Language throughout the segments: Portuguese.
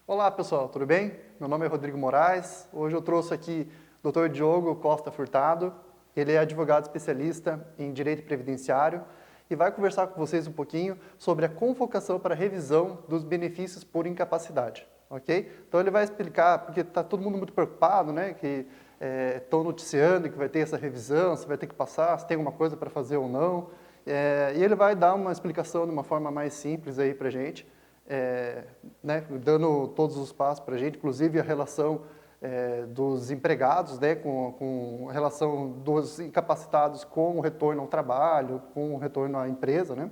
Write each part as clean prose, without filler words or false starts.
Olá pessoal, tudo bem? Meu nome é Rodrigo Moraes. Hoje eu trouxe aqui o Dr. Diogo Costa Furtado. Ele é advogado especialista em direito previdenciário e vai conversar com vocês um pouquinho sobre a convocação para revisão dos benefícios por incapacidade, ok? Então ele vai explicar, porque está todo mundo muito preocupado, né, que estão noticiando que vai ter essa revisão, se vai ter que passar, se tem alguma coisa para fazer ou não. E ele vai dar uma explicação de uma forma mais simples aí para a gente. Né, dando todos os passos para a gente, inclusive a relação dos empregados, né, com a relação dos incapacitados com o retorno ao trabalho, com o retorno à empresa, né?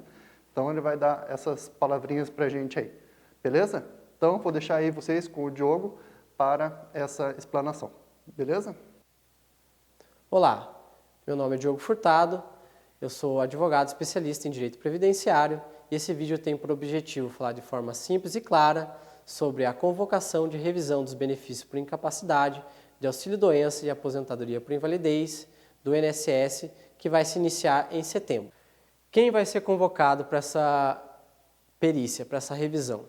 Então ele vai dar essas palavrinhas para a gente aí, beleza? Então vou deixar aí vocês com o Diogo para essa explanação, beleza? Olá, meu nome é Diogo Furtado, eu sou advogado especialista em direito previdenciário e esse vídeo tem por objetivo falar de forma simples e clara sobre a convocação de revisão dos benefícios por incapacidade, de auxílio-doença e aposentadoria por invalidez do INSS, que vai se iniciar em setembro. Quem vai ser convocado para essa perícia, para essa revisão?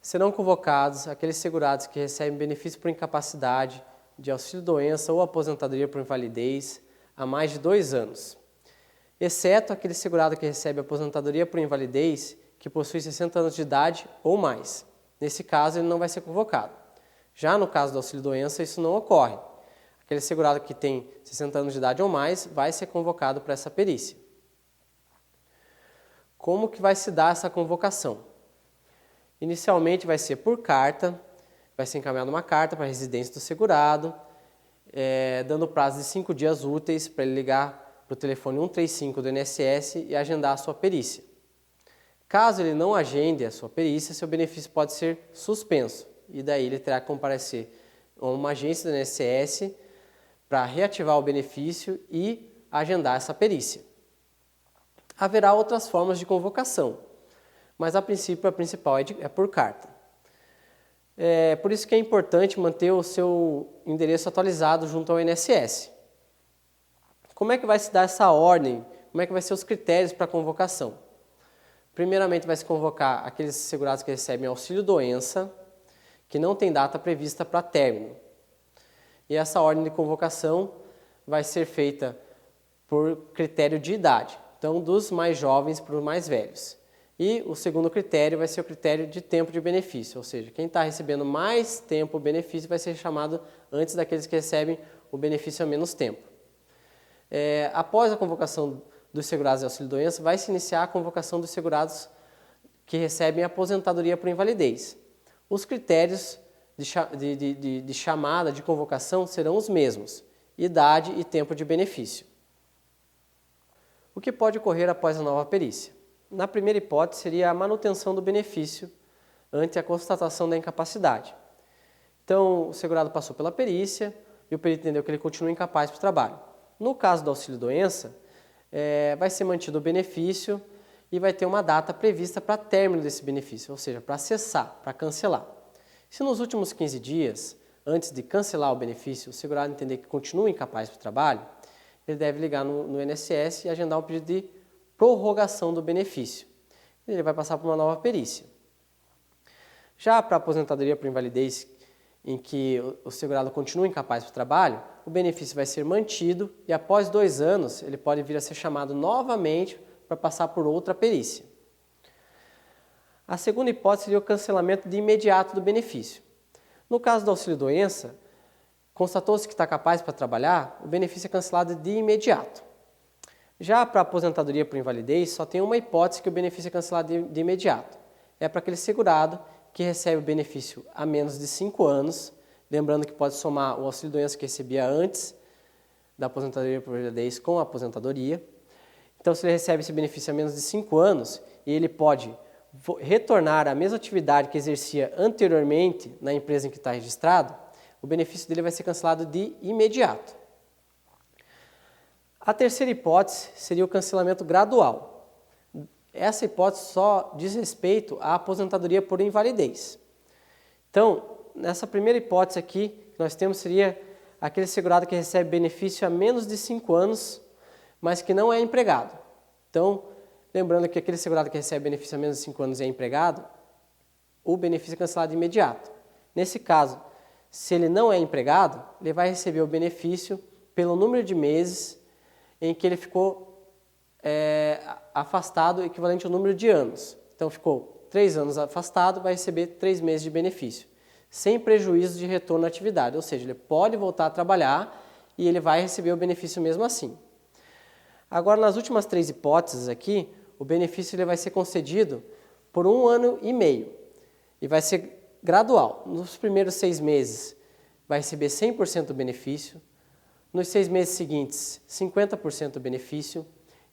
Serão convocados aqueles segurados que recebem benefício por incapacidade, de auxílio-doença ou aposentadoria por invalidez há mais de 2 anos. Exceto aquele segurado que recebe aposentadoria por invalidez que possui 60 anos de idade ou mais. Nesse caso, ele não vai ser convocado. Já no caso do auxílio-doença, isso não ocorre. Aquele segurado que tem 60 anos de idade ou mais vai ser convocado para essa perícia. Como que vai se dar essa convocação? Inicialmente vai ser por carta, vai ser encaminhada uma carta para a residência do segurado, dando prazo de 5 dias úteis para ele ligar para o telefone 135 do INSS e agendar a sua perícia. Caso ele não agende a sua perícia, seu benefício pode ser suspenso e daí ele terá que comparecer a uma agência do INSS para reativar o benefício e agendar essa perícia. Haverá outras formas de convocação, mas a princípio a principal é por carta. Por isso que é importante manter o seu endereço atualizado junto ao INSS. Como é que vai se dar essa ordem? Como é que vai ser os critérios para a convocação? Primeiramente vai se convocar aqueles segurados que recebem auxílio-doença, que não tem data prevista para término. E essa ordem de convocação vai ser feita por critério de idade, então dos mais jovens para os mais velhos. E o segundo critério vai ser o critério de tempo de benefício, ou seja, quem está recebendo mais tempo o benefício vai ser chamado antes daqueles que recebem o benefício a menos tempo. Após a convocação dos segurados de auxílio-doença, vai se iniciar a convocação dos segurados que recebem aposentadoria por invalidez. Os critérios de chamada, de convocação, serão os mesmos: idade e tempo de benefício. O que pode ocorrer após a nova perícia? Na primeira hipótese, seria a manutenção do benefício ante a constatação da incapacidade. Então, o segurado passou pela perícia e o perito entendeu que ele continua incapaz para o trabalho. No caso do auxílio-doença, vai ser mantido o benefício e vai ter uma data prevista para término desse benefício, ou seja, para cessar, para cancelar. Se nos últimos 15 dias, antes de cancelar o benefício, o segurado entender que continua incapaz para o trabalho, ele deve ligar no INSS e agendar um pedido de prorrogação do benefício. Ele vai passar por uma nova perícia. Já para a aposentadoria por invalidez, em que o segurado continua incapaz para o trabalho, o benefício vai ser mantido e após 2 anos ele pode vir a ser chamado novamente para passar por outra perícia. A segunda hipótese seria o cancelamento de imediato do benefício. No caso do auxílio-doença, constatou-se que está capaz para trabalhar, o benefício é cancelado de imediato. Já para a aposentadoria por invalidez, só tem uma hipótese que o benefício é cancelado de imediato. É para aquele segurado que recebe o benefício há menos de 5 anos, lembrando que pode somar o auxílio-doença que recebia antes da aposentadoria por invalidez com a aposentadoria. Então, se ele recebe esse benefício há menos de 5 anos, e ele pode retornar à mesma atividade que exercia anteriormente na empresa em que está registrado, o benefício dele vai ser cancelado de imediato. A terceira hipótese seria o cancelamento gradual. Essa hipótese só diz respeito à aposentadoria por invalidez. Então, nessa primeira hipótese aqui, que nós temos seria aquele segurado que recebe benefício há menos de 5 anos, mas que não é empregado. Então, lembrando que aquele segurado que recebe benefício há menos de 5 anos e é empregado, o benefício é cancelado de imediato. Nesse caso, se ele não é empregado, ele vai receber o benefício pelo número de meses em que ele ficou afastado, equivalente ao número de anos. Então, ficou 3 anos afastado, vai receber 3 meses de benefício, sem prejuízo de retorno à atividade, ou seja, ele pode voltar a trabalhar e ele vai receber o benefício mesmo assim. Agora, nas últimas 3 hipóteses aqui, o benefício ele vai ser concedido por 1 ano e meio e vai ser gradual. Nos primeiros 6 meses vai receber 100% do benefício, nos 6 meses seguintes 50% do benefício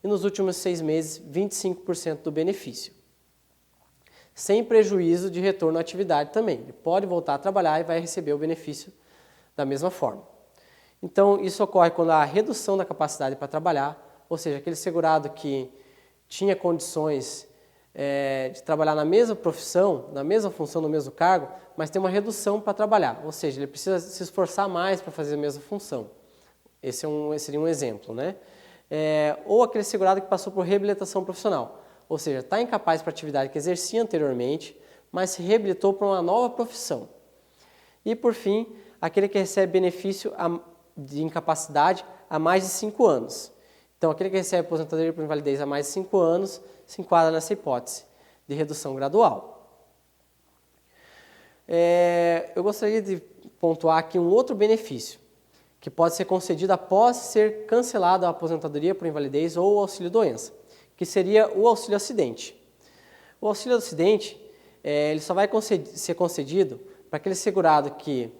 e nos últimos 6 meses 25% do benefício. Sem prejuízo de retorno à atividade também. Ele pode voltar a trabalhar e vai receber o benefício da mesma forma. Então, isso ocorre quando há redução da capacidade para trabalhar, ou seja, aquele segurado que tinha condições de trabalhar na mesma profissão, na mesma função, no mesmo cargo, mas tem uma redução para trabalhar, ou seja, ele precisa se esforçar mais para fazer a mesma função. Esse seria um exemplo, né? Ou aquele segurado que passou por reabilitação profissional, ou seja, está incapaz para a atividade que exercia anteriormente, mas se reabilitou para uma nova profissão. E, por fim, aquele que recebe benefício de incapacidade há mais de 5 anos. Então, aquele que recebe aposentadoria por invalidez há mais de 5 anos se enquadra nessa hipótese de redução gradual. Eu gostaria de pontuar aqui um outro benefício, que pode ser concedido após ser cancelada a aposentadoria por invalidez ou o auxílio-doença, que seria o auxílio-acidente. O auxílio-acidente ele só vai ser concedido para aquele segurado que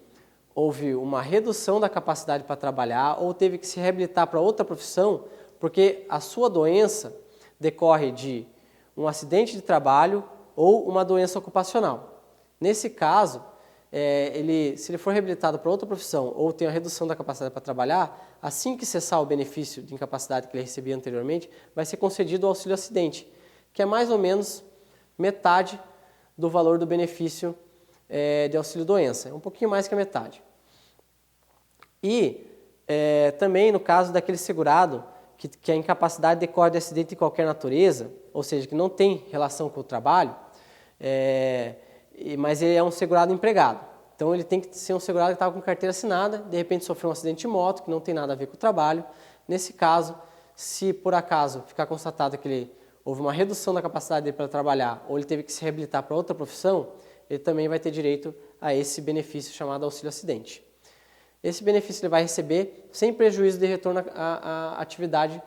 houve uma redução da capacidade para trabalhar ou teve que se reabilitar para outra profissão, porque a sua doença decorre de um acidente de trabalho ou uma doença ocupacional. Nesse caso, se ele for reabilitado para outra profissão ou tem a redução da capacidade para trabalhar, assim que cessar o benefício de incapacidade que ele recebia anteriormente, vai ser concedido o auxílio-acidente, que é mais ou menos metade do valor do benefício de auxílio-doença, um pouquinho mais que a metade. E também no caso daquele segurado que a incapacidade decorre de acidente de qualquer natureza, ou seja, que não tem relação com o trabalho, mas ele é um segurado empregado. Então ele tem que ser um segurado que estava com carteira assinada, de repente sofreu um acidente de moto, que não tem nada a ver com o trabalho. Nesse caso, se por acaso ficar constatado que houve uma redução da capacidade dele para trabalhar, ou ele teve que se reabilitar para outra profissão, ele também vai ter direito a esse benefício chamado auxílio-acidente. Esse benefício ele vai receber sem prejuízo de retorno à atividade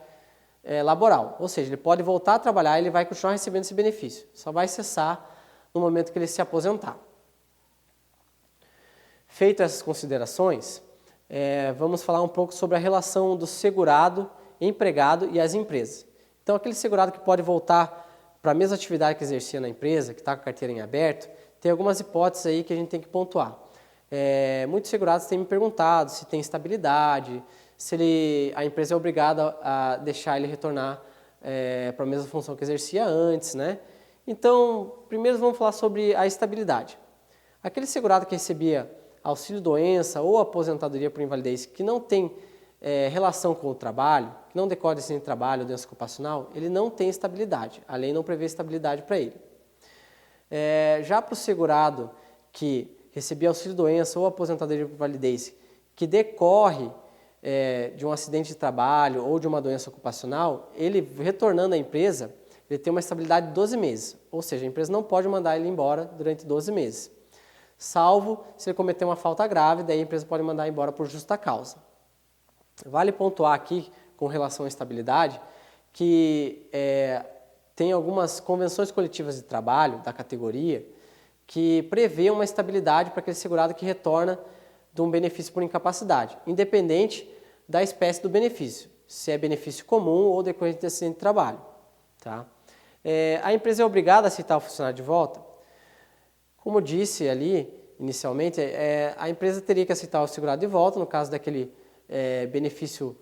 laboral. Ou seja, ele pode voltar a trabalhar e ele vai continuar recebendo esse benefício. Só vai cessar no momento que ele se aposentar. Feito essas considerações, vamos falar um pouco sobre a relação do segurado, empregado e as empresas. Então, aquele segurado que pode voltar para a mesma atividade que exercia na empresa, que está com a carteira em aberto, tem algumas hipóteses aí que a gente tem que pontuar. Muitos segurados têm me perguntado se tem estabilidade, se a empresa é obrigada a deixar ele retornar para a mesma função que exercia antes, né? Então, primeiro vamos falar sobre a estabilidade. Aquele segurado que recebia auxílio-doença ou aposentadoria por invalidez que não tem relação com o trabalho, que não decorre de acidente de trabalho ou doença ocupacional, ele não tem estabilidade. A lei não prevê estabilidade para ele. Já para o segurado que recebia auxílio-doença ou aposentadoria por invalidez que decorre de um acidente de trabalho ou de uma doença ocupacional, ele retornando à empresa, ele tem uma estabilidade de 12 meses, ou seja, a empresa não pode mandar ele embora durante 12 meses, salvo se ele cometer uma falta grave, daí a empresa pode mandar embora por justa causa. Vale pontuar aqui, com relação à estabilidade, que tem algumas convenções coletivas de trabalho da categoria que prevê uma estabilidade para aquele segurado que retorna de um benefício por incapacidade, independente da espécie do benefício, se é benefício comum ou decorrente de acidente de trabalho. Tá? A empresa é obrigada a aceitar o funcionário de volta? Como disse ali inicialmente, a empresa teria que aceitar o segurado de volta, no caso daquele benefício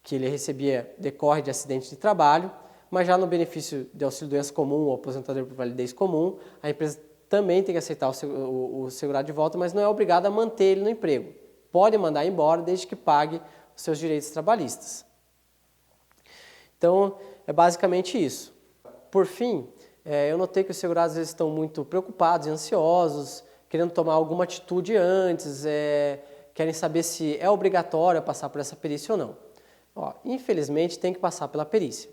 que ele recebia decorre de acidente de trabalho, mas já no benefício de auxílio-doença comum ou aposentadoria por validez comum, a empresa também tem que aceitar o segurado de volta, mas não é obrigada a manter ele no emprego. Pode mandar embora desde que pague os seus direitos trabalhistas. Então, é basicamente isso. Por fim, Eu notei que os segurados às vezes estão muito preocupados e ansiosos, querendo tomar alguma atitude antes, querem saber se é obrigatório passar por essa perícia ou não. Infelizmente tem que passar pela perícia.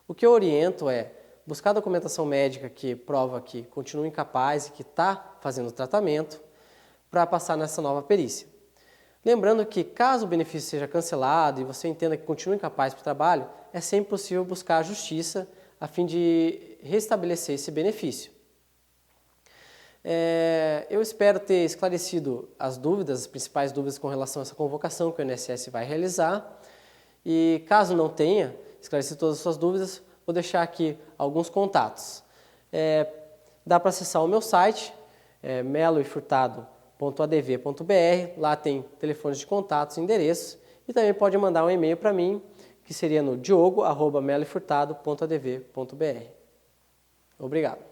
O que eu oriento é buscar documentação médica que prova que continua incapaz e que está fazendo o tratamento para passar nessa nova perícia. Lembrando que caso o benefício seja cancelado e você entenda que continua incapaz para o trabalho, é sempre possível buscar a justiça a fim de restabelecer esse benefício. Eu espero ter esclarecido as principais dúvidas com relação a essa convocação que o INSS vai realizar. E caso não tenha esclarecido todas as suas dúvidas, vou deixar aqui alguns contatos. Dá para acessar o meu site, meloefurtado.adv.br, lá tem telefones de contatos e endereços, e também pode mandar um e-mail para mim, que seria no diogo@meloefurtado.adv.br. Obrigado.